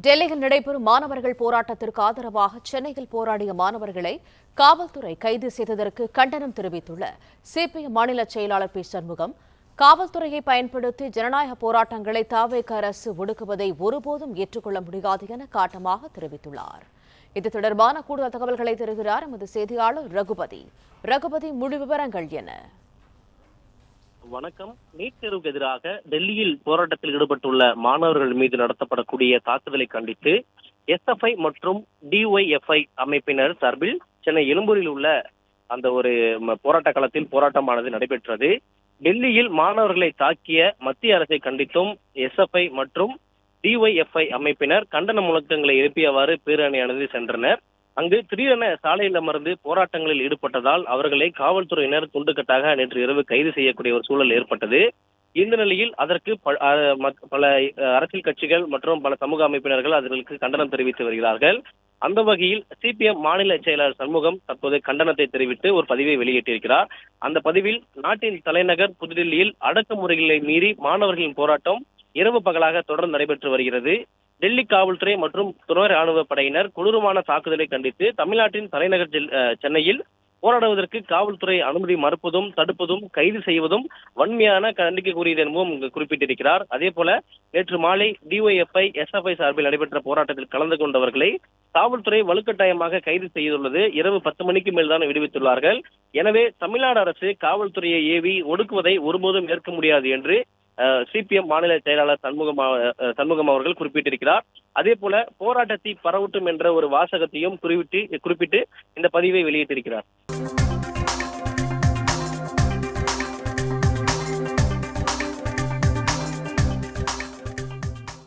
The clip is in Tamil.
டெல்லியில் நடைபெறும் மாணவர்கள் போராட்டத்திற்கு ஆதரவாக சென்னையில் போராடிய மாணவர்களை காவல்துறை கைது செய்ததற்கு கண்டனம் தெரிவித்துள்ள சிபிஎம் மாநில செயலாளர் பி. சண்முகம், காவல்துறையை பயன்படுத்தி ஜனநாயக போராட்டங்களை தவேக அரசு ஒடுக்குவதை ஒருபோதும் ஏற்றுக்கொள்ள முடியாது என காட்டமாக தெரிவித்துள்ளார். இது தொடர்பான கூடுதல் தகவல்களை தருகிறார் எமது செய்தியாளர் ரகுபதி. முழு விவரங்கள் என? வணக்கம். நீட் தேர்வுக்கு எதிராக டெல்லியில் போராட்டத்தில் ஈடுபட்டுள்ள மாணவர்கள் மீது நடத்தப்படக்கூடிய தாக்குதலை கண்டித்து எஸ்எஃப்ஐ மற்றும் டிஒய்எஃப்ஐ அமைப்பினர் சார்பில் சென்னை எழும்பூரில் உள்ள அந்த ஒரு போராட்ட களத்தில் போராட்டமானது நடைபெற்றது. டெல்லியில் மாணவர்களை தாக்கிய மத்திய அரசை கண்டித்தும் எஸ்எஃப்ஐ மற்றும் டிஒய்எஃப்ஐ அமைப்பினர் கண்டன முழக்கங்களை எழுப்பியவாறு பேரணியானது சென்றனர். அங்கு திடீரென சாலையில் அமர்ந்து போராட்டங்களில் ஈடுபட்டதால் அவர்களை காவல்துறையினர் துண்டுக்கட்டாக நேற்று இரவு கைது செய்யக்கூடிய ஒரு சூழல் ஏற்பட்டது. இந்த நிலையில் அதற்கு பல அரசியல் கட்சிகள் மற்றும் பல சமூக அமைப்பினர்கள் அதற்கு கண்டனம் தெரிவித்து வருகிறார்கள். அந்த வகையில் சிபிஎம் மாநில செயலாளர் சண்முகம் தற்போது கண்டனத்தை தெரிவித்து ஒரு பதிவை வெளியிட்டிருக்கிறார். அந்த பதிவில் நாட்டின் தலைநகர் புதுடில்லியில் அடக்குமுறைகளை மீறி மாணவர்களின் போராட்டம் இரவு பகலாக தொடர்ந்து நடைபெற்று வருகிறது. டெல்லி காவல்துறை மற்றும் துணை ராணுவ படையினர் கொடூரமான தாக்குதலை கண்டித்து தமிழ்நாட்டின் தலைநகர் சென்னையில் போராடுவதற்கு காவல்துறை அனுமதி மறுப்பதும் தடுப்பதும் கைது செய்வதும் வன்மையான கண்டிக்கக்கூடியது எனவும் குறிப்பிட்டிருக்கிறார். அதே போல நேற்று மாலை டிஒய்எஃப்ஐ எஸ்எஃப்ஐ சார்பில் நடைபெற்ற போராட்டத்தில் கலந்து கொண்டவர்களை காவல்துறை வலுக்கட்டாயமாக கைது செய்துள்ளது. இரவு 10 மணிக்கு மேல்தான் விடுவித்துள்ளார்கள். எனவே தமிழ்நாடு அரசு காவல்துறையை ஏவி ஒடுக்குவதை ஒருபோதும் ஏற்க முடியாது என்று சிபிஎம் மாநில செயலாளர் சண்முகம் அவர்கள் குறிப்பிட்டிருக்கிறார். அதே போல போராட்டத்தை பரவட்டும் என்ற ஒரு வாசகத்தையும் குறிப்பிட்டு இந்த பதிவை வெளியிட்டிருக்கிறார்.